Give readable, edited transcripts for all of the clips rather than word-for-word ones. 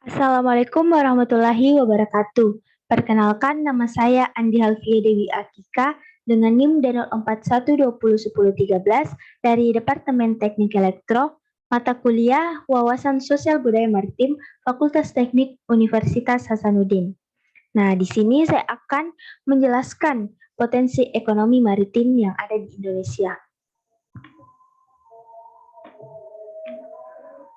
Assalamualaikum warahmatullahi wabarakatuh. Perkenalkan, nama saya Andi Halfia Dewi Akika dengan NIM D0412010313 dari Departemen Teknik Elektro, mata kuliah Wawasan Sosial Budaya Maritim, Fakultas Teknik Universitas Hasanuddin. Nah, di sini saya akan menjelaskan potensi ekonomi maritim yang ada di Indonesia.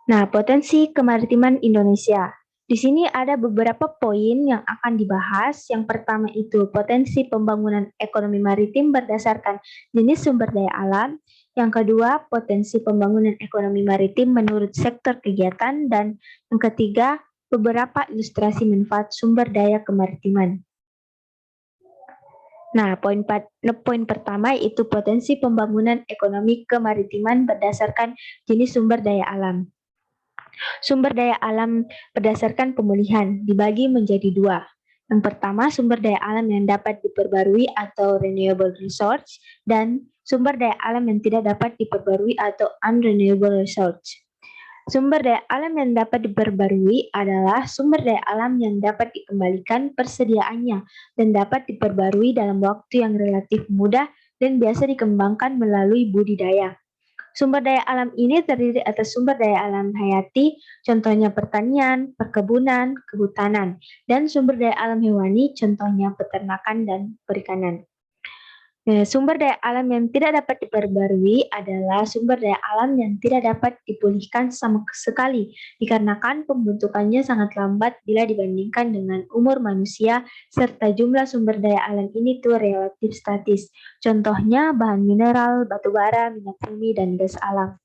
Nah, potensi kemaritiman Indonesia. Di sini ada beberapa poin yang akan dibahas. Yang pertama itu potensi pembangunan ekonomi maritim berdasarkan jenis sumber daya alam. Yang kedua, potensi pembangunan ekonomi maritim menurut sektor kegiatan. Dan yang ketiga, beberapa ilustrasi manfaat sumber daya kemaritiman. Nah, poin pertama yaitu potensi pembangunan ekonomi kemaritiman berdasarkan jenis sumber daya alam. Sumber daya alam berdasarkan pemulihan dibagi menjadi dua. Yang pertama, sumber daya alam yang dapat diperbarui atau renewable resource, dan sumber daya alam yang tidak dapat diperbarui atau unrenewable resource. Sumber daya alam yang dapat diperbarui adalah sumber daya alam yang dapat dikembalikan persediaannya dan dapat diperbarui dalam waktu yang relatif mudah dan biasa dikembangkan melalui budidaya. Sumber daya alam ini terdiri atas sumber daya alam hayati, contohnya pertanian, perkebunan, kehutanan, dan sumber daya alam hewani, contohnya peternakan dan perikanan. Sumber daya alam yang tidak dapat diperbarui adalah sumber daya alam yang tidak dapat dipulihkan sama sekali, dikarenakan pembentukannya sangat lambat bila dibandingkan dengan umur manusia, serta jumlah sumber daya alam ini tuh relatif statis. Contohnya bahan mineral, batu bara, minyak bumi, dan gas alam.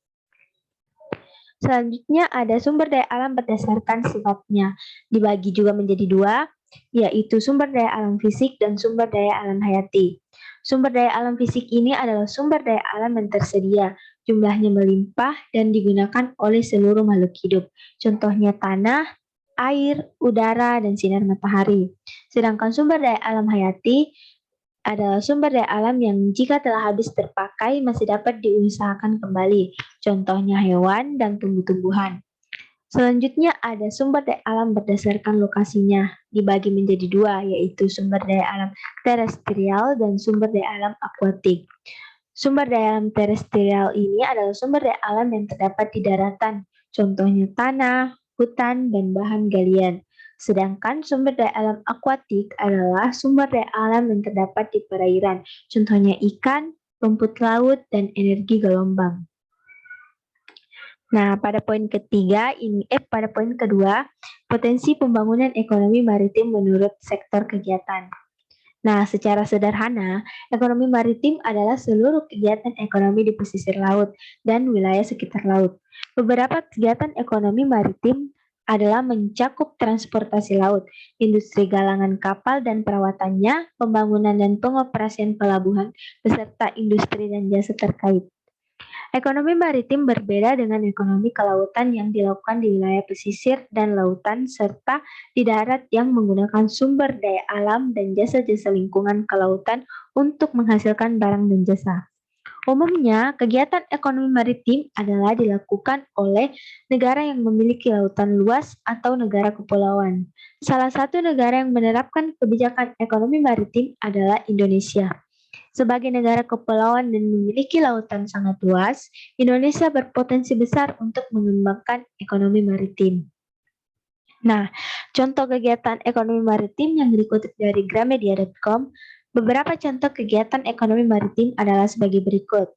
Selanjutnya ada sumber daya alam berdasarkan sifatnya, dibagi juga menjadi dua, yaitu sumber daya alam fisik dan sumber daya alam hayati. Sumber daya alam fisik ini adalah sumber daya alam yang tersedia, jumlahnya melimpah dan digunakan oleh seluruh makhluk hidup. Contohnya tanah, air, udara, dan sinar matahari. Sedangkan sumber daya alam hayati adalah sumber daya alam yang jika telah habis terpakai masih dapat diusahakan kembali. Contohnya hewan dan tumbuh-tumbuhan. Selanjutnya ada sumber daya alam berdasarkan lokasinya, dibagi menjadi dua, yaitu sumber daya alam terestrial dan sumber daya alam akuatik. Sumber daya alam terestrial ini adalah sumber daya alam yang terdapat di daratan, contohnya tanah, hutan, dan bahan galian. Sedangkan sumber daya alam akuatik adalah sumber daya alam yang terdapat di perairan, contohnya ikan, rumput laut, dan energi gelombang. Nah, pada poin kedua, potensi pembangunan ekonomi maritim menurut sektor kegiatan. Nah, secara sederhana, ekonomi maritim adalah seluruh kegiatan ekonomi di pesisir laut dan wilayah sekitar laut. Beberapa kegiatan ekonomi maritim adalah mencakup transportasi laut, industri galangan kapal dan perawatannya, pembangunan dan pengoperasian pelabuhan, beserta industri dan jasa terkait. Ekonomi maritim berbeda dengan ekonomi kelautan yang dilakukan di wilayah pesisir dan lautan serta di darat yang menggunakan sumber daya alam dan jasa-jasa lingkungan kelautan untuk menghasilkan barang dan jasa. Umumnya, kegiatan ekonomi maritim adalah dilakukan oleh negara yang memiliki lautan luas atau negara kepulauan. Salah satu negara yang menerapkan kebijakan ekonomi maritim adalah Indonesia. Sebagai negara kepulauan dan memiliki lautan sangat luas, Indonesia berpotensi besar untuk mengembangkan ekonomi maritim. Nah, contoh kegiatan ekonomi maritim yang dikutip dari gramedia.com, beberapa contoh kegiatan ekonomi maritim adalah sebagai berikut,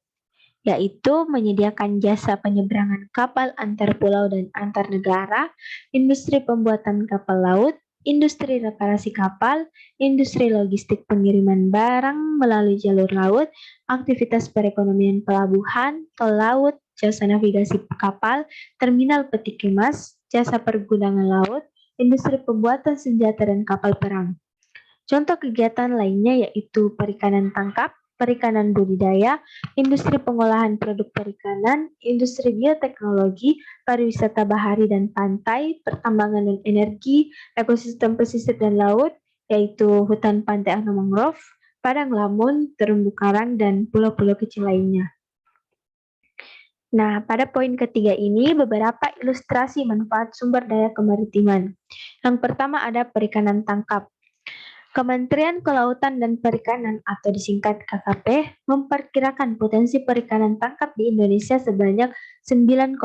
yaitu menyediakan jasa penyeberangan kapal antar pulau dan antar negara, industri pembuatan kapal laut, industri reparasi kapal, industri logistik pengiriman barang melalui jalur laut, aktivitas perekonomian pelabuhan, tol laut, jasa navigasi kapal, terminal peti kemas, jasa pergudangan laut, industri pembuatan senjata dan kapal perang. Contoh kegiatan lainnya yaitu perikanan tangkap, perikanan budidaya, industri pengolahan produk perikanan, industri bioteknologi, pariwisata bahari dan pantai, pertambangan dan energi, ekosistem pesisir dan laut, yaitu hutan pantai atau mangrove, padang lamun, terumbu karang, dan pulau-pulau kecil lainnya. Nah, pada poin ketiga ini beberapa ilustrasi manfaat sumber daya kemaritiman. Yang pertama ada perikanan tangkap. Kementerian Kelautan dan Perikanan atau disingkat KKP memperkirakan potensi perikanan tangkap di Indonesia sebanyak 9,9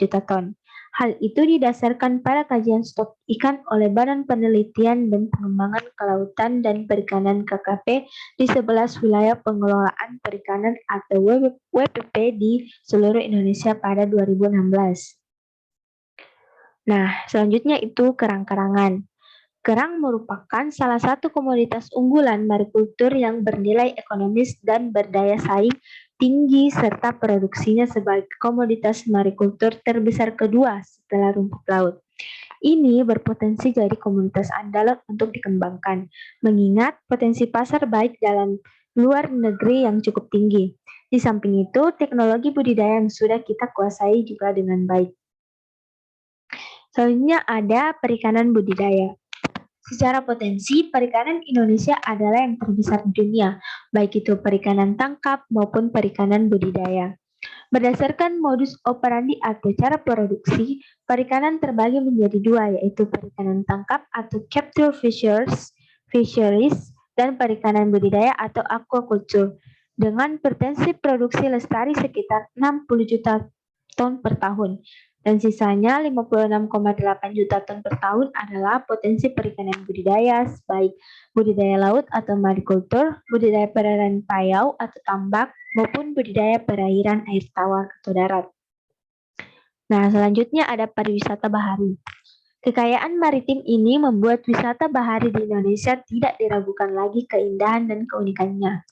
juta ton. Hal itu didasarkan pada kajian stok ikan oleh Badan Penelitian dan Pengembangan Kelautan dan Perikanan KKP di 11 wilayah pengelolaan perikanan atau WPP di seluruh Indonesia pada 2016. Nah, selanjutnya itu kerang-kerangan. Kerang merupakan salah satu komoditas unggulan marikultur yang bernilai ekonomis dan berdaya saing tinggi serta produksinya sebagai komoditas marikultur terbesar kedua setelah rumput laut. Ini berpotensi jadi komoditas andalan untuk dikembangkan, mengingat potensi pasar baik dalam luar negeri yang cukup tinggi. Di samping itu, teknologi budidaya yang sudah kita kuasai juga dengan baik. Selanjutnya ada perikanan budidaya. Secara potensi, perikanan Indonesia adalah yang terbesar di dunia, baik itu perikanan tangkap maupun perikanan budidaya. Berdasarkan modus operandi atau cara produksi, perikanan terbagi menjadi dua, yaitu perikanan tangkap atau capture fisheries, dan perikanan budidaya atau aquaculture, dengan potensi produksi lestari sekitar 60 juta ton per tahun. Dan sisanya 56,8 juta ton per tahun adalah potensi perikanan budidaya, baik budidaya laut atau marikultur, budidaya perairan payau atau tambak, maupun budidaya perairan air tawar atau darat. Nah, selanjutnya ada pariwisata bahari. Kekayaan maritim ini membuat wisata bahari di Indonesia tidak diragukan lagi keindahan dan keunikannya.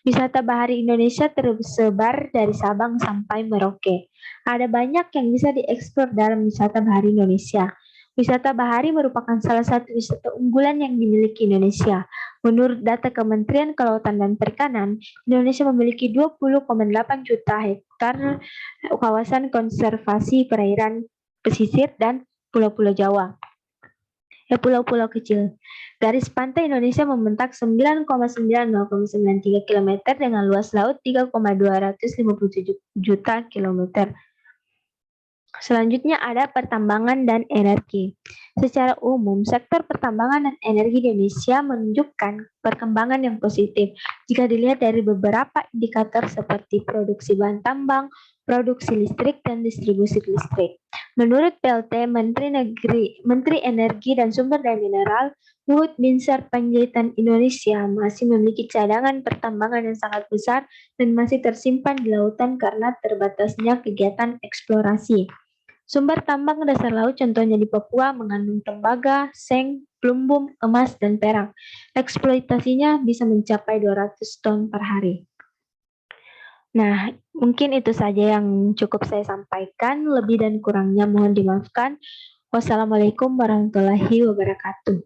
Wisata bahari Indonesia tersebar dari Sabang sampai Merauke. Ada banyak yang bisa dieksplor dalam wisata bahari Indonesia. Wisata bahari merupakan salah satu wisata unggulan yang dimiliki Indonesia. Menurut data Kementerian Kelautan dan Perikanan, Indonesia memiliki 20,8 juta hektar kawasan konservasi perairan pesisir dan Pulau-Pulau Jawa. Pulau-pulau kecil. Garis pantai Indonesia membentang 9,9093 km dengan luas laut 3,257 juta km. Selanjutnya ada pertambangan dan energi. Secara umum, sektor pertambangan dan energi di Indonesia menunjukkan perkembangan yang positif jika dilihat dari beberapa indikator seperti produksi bahan tambang, produksi listrik, dan distribusi listrik. Menurut PLT Menteri Energi dan Sumber Daya Mineral, Luhut Binsar Panjaitan Indonesia masih memiliki cadangan pertambangan yang sangat besar dan masih tersimpan di lautan karena terbatasnya kegiatan eksplorasi. Sumber tambang dasar laut contohnya di Papua mengandung tembaga, seng, plumbum, emas, dan perak. Eksploitasinya bisa mencapai 200 ton per hari. Nah, mungkin itu saja yang cukup saya sampaikan. Lebih dan kurangnya mohon dimaafkan. Wassalamualaikum warahmatullahi wabarakatuh.